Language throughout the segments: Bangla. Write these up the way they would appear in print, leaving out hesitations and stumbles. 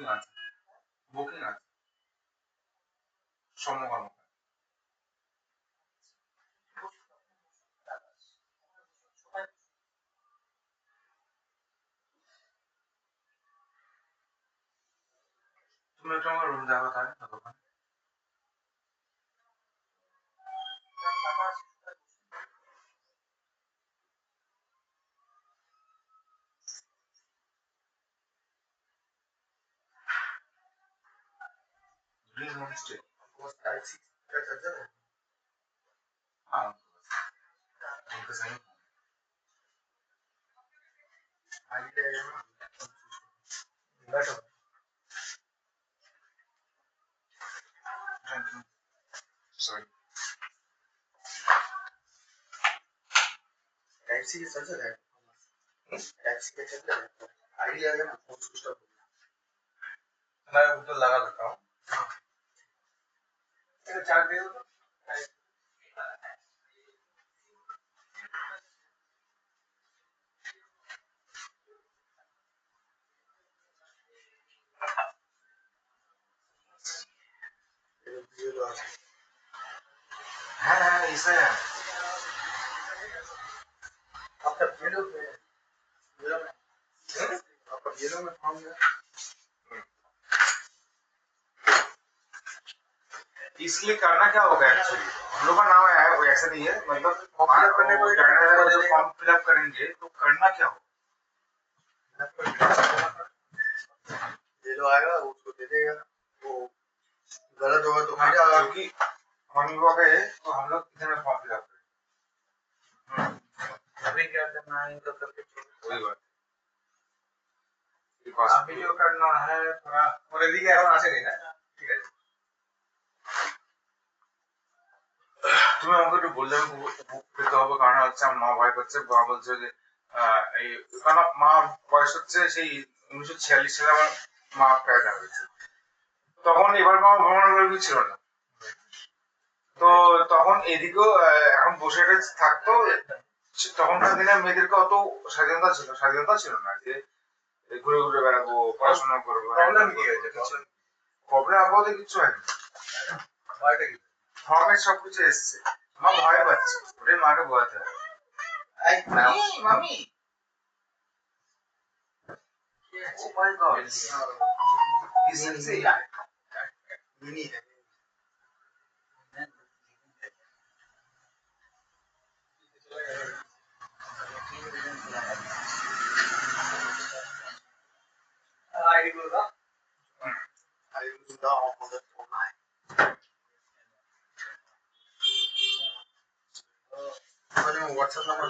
বুকিং আছে, বুকিং আছে সম্মুখ। তুমি একটু আমার রুম দেখো তাহলে ততক্ষণ। Green homestay. हाँ उनके सही सॉरी टैक्सी के चल रहा है टैक्सी के चल रहा है आइडिया है ना फोन स्विच ऑफ मैं तो लगा देता हूँ। चार्ज दे दो है इसे आपका येलो में आपका येलो में फॉर्म है इसलिए करना क्या होगा एक्चुअली हम लोग का नाम है वो ऐसा नहीं है मतलब फॉर्म फिलअप करेंगे तो करना क्या होगा येलो आएगा उसको दे देगा वो गलत होगा तो फिर क्योंकि हम लोग है तो हम लोग इधर में फॉर्म फिलअप करें अभी क्या करना है तो करके वही बात वीडियो करना है थोड़ा और এদিকে এখন আসেনি না ঠিক আছে তুমি আমাকে একটু বললে পেতে হবে কারণ হচ্ছে আমার মা ভয় করছে বাবা বলছে যে এই কারণ মা বয়স হচ্ছে সেই 1946 সালে আমার মা পেদা হয়েছে তখন এবার মা ভ্রমণ করে ছিল না তো তখন এদিকেও এখন বসে থাকতো তখনকার দিনে মেয়েদেরকে অত স্বাধীনতা ছিল না যে ঘুরে ঘুরে বেড়াবো পড়াশোনা করবো প্রবলেম কি হয়েছে প্রবলেম আপাতত কিছু হয়নি ভয়টা কি ফর্মের সবকিছু এসছে মা ভয় পাচ্ছে ওটাই মাকে বোঝাতে হবে এই মামি Oh my God. He's insane. मिनी है आईडी बोलगा आईडी बोलगा ऑफ हो गया হোয়াটসঅ্যাপ নাম্বার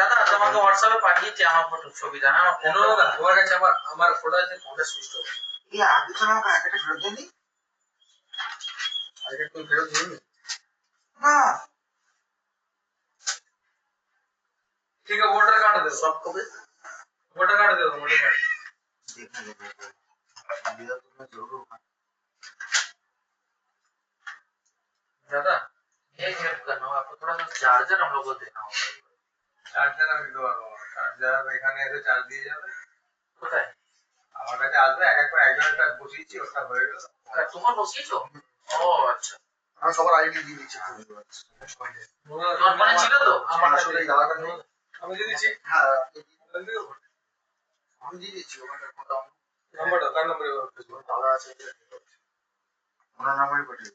দাদা তোমাকে হোয়াটসঅ্যাপে পাঠিয়েছি আমার ফটো ছবি জানা আমার ফোন না তোমার কাছে আমার ফটো আছে ফোনটা সুইচ অফ ये आगे तो আমাকে আইপ্যাডটা ফেরত দেনি আইপ্যাড তুমি ফেরত দিওনি না ठीक है वोटर कार्ड दे सब को भी वोटर कार्ड दे दो वोटर कार्ड देखना दिया तुमने जरूर दादा एक हेल्प करना हो आपको थोड़ा सा चार्जर हम लोग को देना होगा চার্জার আমি দিতে পারবো চার্জার এখানে এসে চার্জ দিয়ে যাবে কোথায় আমার কাছে আসবে এক একবার একজনেরটা বসিয়েছি ওটা হয়ে গেল তোমার বসিয়েছো ও আচ্ছা আমি সবার আইডি দিয়ে দিচ্ছি তোমার মনে ছিল তো আমার আসলে এই দাদাটা নেই আমি দিয়ে দিচ্ছি হ্যাঁ আমি দিয়ে দিচ্ছি ওখানে ফোনটা নাম্বারটা কার নাম্বারে দাদা আছে ওনার নাম্বারই পাঠিয়ে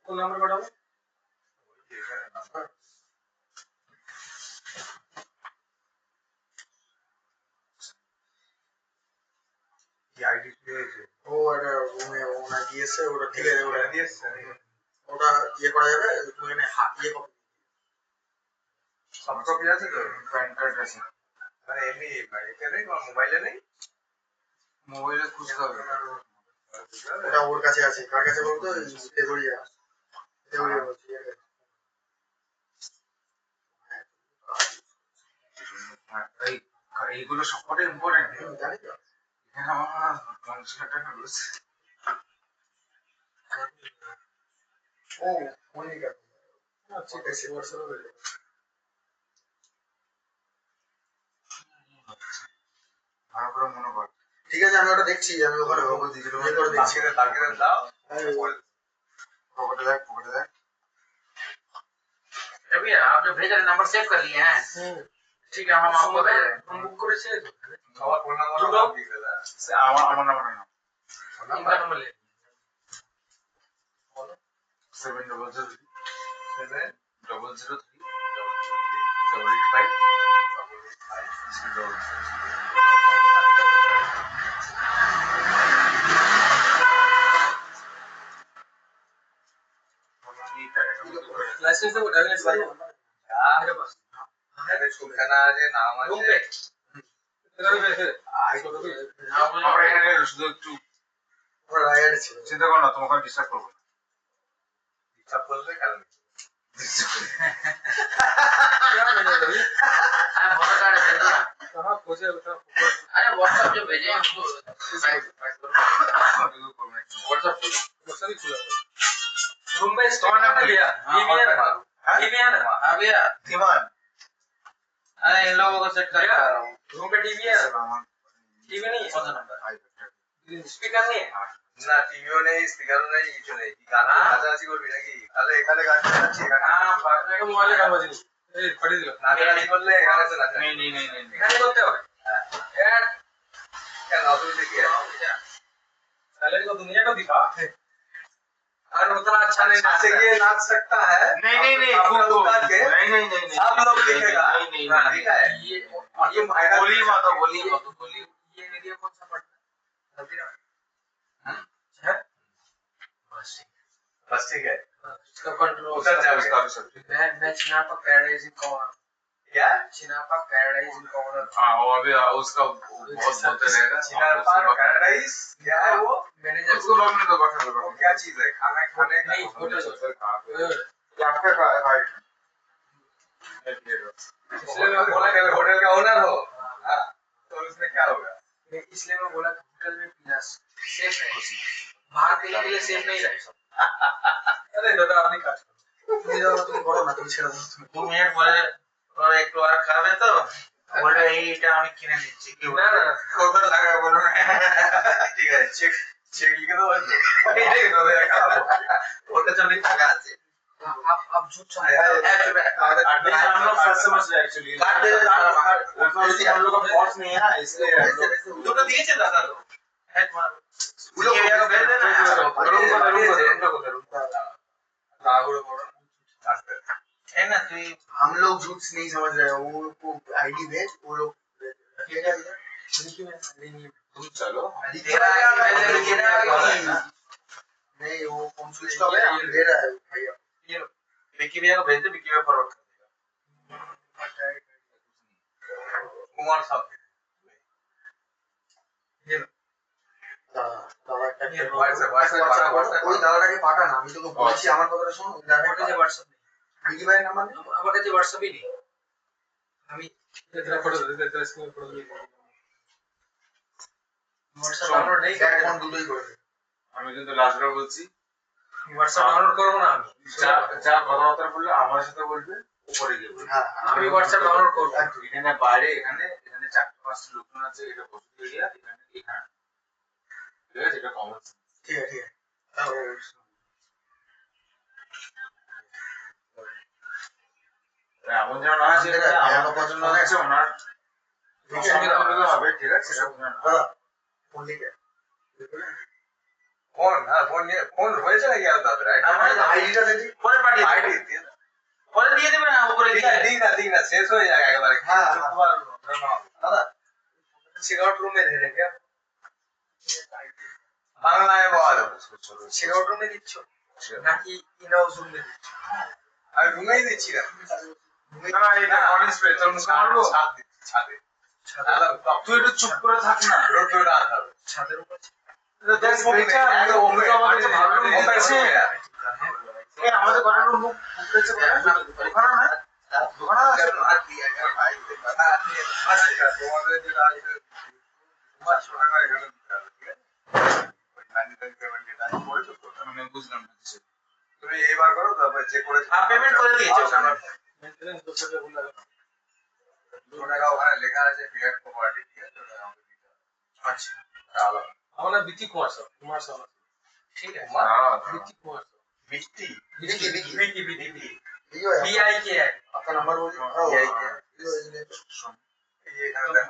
কোন নাম্বার পাঠাবো কি আইডি পেয়েছে ও এটা রুমে ওনা দিয়েছে ওটা ঠিক আছে ওটা দিয়েছে ওটা ইয়ে করা যাবে তুমি এখানে ইয়ে কপি সব কপি আছে তো প্যান কার্ড আছে মানে এমনি এতে নেই তোমার মোবাইলে নেই মোবাইলে খুঁজতে হবে ওটা ওর কাছে আছে কার কাছে বলতো তেগড়িয়া বলছি এইগুলো সবকটাই ইম্পর্টেন্ট জানি তো এখানে আমার 50,000 টাকা রয়েছে ও মনিকা ঠিক আছে হোয়াটসঅ্যাপে হয়ে যাবে ভালো করে মনে কর ঠিক আছে আমি ওটা দেখছি, আমি ওখানে ইয়ে করে দেখছি। তাকে দাও পকেটে দেখ, পকেটে দেখ। अभी आप जो भेज रहे नंबर सेव कर लिए हैं ठीक है हम आपको भेज रहे हैं हम बुक করেছি আমার ফোন নাম্বার দিয়ে দাও আমার নাম্বারটা নাও। इनका नंबर ले 700 7 003 885 লাইসেন্স তো ड्राइविंग लाइसेंस मेरे पास আরে সুখানা আছে নাম रूम আছে पे तेरा भी वैसे আমরা এখানে শুধু একটু और राइड ছিল। চিন্তা করো না, তোমাকে ডিস্টার্ব করবো না। হিসাব করলে কারণ क्या मैंने अभी अरे वोटर कार्ड भेज दो ना कहां पहुंचे बता। अरे व्हाट्सएप जो भेजे हैं उसको व्हाट्सएप खोलो बस नहीं खुला रूम पे स्टोर ना लिया हाँ, ये है हाँ, ना टीवी है ना हाँ भैया धीमान अरे इन लोगों को सेट करके आ रहा हूँ रूम पे टीवी है टीवी नहीं है कौन सा नंबर स्पीकर नहीं है না টিভিও নেই স্পিকারও নেই কিছু নেই কি গান নাচানাচি করবি নাকি তাহলে এখানে গান চালাচ্ছি এখানে हाँ बात एक मोबाइल का बजनी ए पड़ी दिलो নাচানাচি করলে এখানে তো নাচা नहीं नहीं नहीं नहीं এখানে করতে হবে यार কেন অসুবিধা কি আছে सैलरी को दुनिया को दिखा और उतना अच्छा नहीं नाचे ये नाच सकता है नहीं नहीं नहीं अपना वो- दुकान के नहीं नहीं नहीं नहीं सब लोग देखेगा नहीं नहीं नहीं ठीक है ये भाईरा बोली मत बोली मत बोली ये एरिया कौन सा पड़ता है हल्दीराम बस ठीक है इसका कंट्रोल उधर जाओगे उसका भी सब मैं चिनापा पैराडाइज इन कॉर्नर क्या चिनापा पैराडाइज इन कॉर्नर हाँ वो अभी उसका बहुत बोलते रहेगा चिनार पार्क पैराडाइज क्या है वो मैनेजर उसको लॉक नहीं दो बैठा दो वो क्या चीज है खाना खाने का नहीं, होटल। ये आपका गाइड इसलिए मैं बोला होटल होटल का ओनर हो हाँ तो उसमें क्या होगा इसलिए मैं बोला कि होटल में पीना सेफ है, बाहर पीने के लिए सेफ नहीं रहेगा। अरे दादा आपने काट তুমি যাও তুমি করো না তুমি ছেড়ে দাও তুমি 2 মিনিট পরে ওরা একটু আর খাবে তো বলে এইটা আমি কিনে নিচ্ছি কি না না কত টাকা বলো ঠিক আছে চেক চেক লিখে দাও হয়তো এই দেখো দাদা খাবো ওটা জন্য টাকা আছে आप झूठ समझ नहीं, हम लोग फर्स्ट समझ रहे एक्चुअली काट दे हम लोग का फॉर्स नहीं है ना इसलिए हम लोग দুটো দিয়েছে দাদা তো হ্যাঁ তোমার उलो ये को भेज देना तागुड़ो बोलो आस्ते है ना तू हम लोग झूठ नहीं समझ रहे हैं, वो लोग को आईडी भेज वो लोग तुम चलो तेरा आईडी भेज देना नहीं वो कौन स्टॉप है हम दे रहा है भैया ये विकी भैया को भेज दे विकी भैया फॉरवर्ड कर कुमार साहब ওই দাদাটাকে পাঠা না, আমি তোকে বলছি আমার কথাটা শোন, ওই দাদাটাকে যে হোয়াটসঅ্যাপ নেই বিকি ভাইয়ের নাম্বার নেই আমার কাছে হোয়াটসঅ্যাপই নেই, আমি তেরা ফটো দে তেরা স্ক্রিন ফটো দে হোয়াটসঅ্যাপ ডাউনলোড নেই ফোন দুটোই করে দে। আমি কিন্তু লাস্টবার বলছি হোয়াটসঅ্যাপ ডাউনলোড করব না আমি, যা যা কথাবার্তা বললে আমার সাথে বলবে, উপরে গিয়ে বলবে। হ্যাঁ আমি হোয়াটসঅ্যাপ ডাউনলোড করব। এখানে বাইরে এখানে 4-5টা লোকজন আছে, এটা বসে এরিয়া, এখানে এখানে ঠিক আছে, এটা কমন। ঠিক আছে ঠিক আছে এমন যেন না হয় যে আমার পছন্দ হয়েছে ওনার হবে, ঠিক আছে, সেটা বুঝে না। দাদা ফোন লিখে कौन हाँ कौन হয়েছে নাকি আলাদা রাইট আইডিটা দে দি পরে পাঠিয়ে দে আইডি দিয়ে দাও। পরে দিয়ে দেবে না উপরে ঠিক দিয়ে আছে দিন না শেষ হয়ে যায় একেবারে হ্যাঁ, হ্যাঁ। তোমার দাদা चेकआउट रूम में दे रहे क्या, বাংলায় বল चेकआउट रूम में দিচ্ছ নাকি इन हाउस रूम में দিচ্ছ? আমি রুমেই দিচ্ছি না না না, এটা অনেক স্প্রে, তোর মুখে মারবো। ছাদে তুই একটু চুপ করে থাক না। রোদ রাত হবে ছাদের উপর দেখ বেটা, ওকে আমাদের তো ভালো লোক বলছে। এই আমাদের কটার মুখ ফুটেছে দোকানে না, দোকানে আছে। তোমাদের যেটা আছে তোমার ছোট করে এখানে দিতে হবে ঠিক আছে ওই 99 পেমেন্ট যেটা আছে করেছো তো আমি বুঝলাম না কিছু। তুমি এইবার করো তারপর যে করে হ্যাঁ পেমেন্ট করে দিয়েছে ওখানে मेंटेनेंस 200 रुपए बोला 2 টাকা ওখানে লেখা আছে ফিয়াট প্রপার্টি ঠিক আছে ওটা আমাকে দিতে হবে अच्छा हमारा बीती कुमार साहब ठीक है बीती कुमार साहब मिट्टी बीती बीती बीती ये BIKI आपका नंबर बोलिए BIKI ये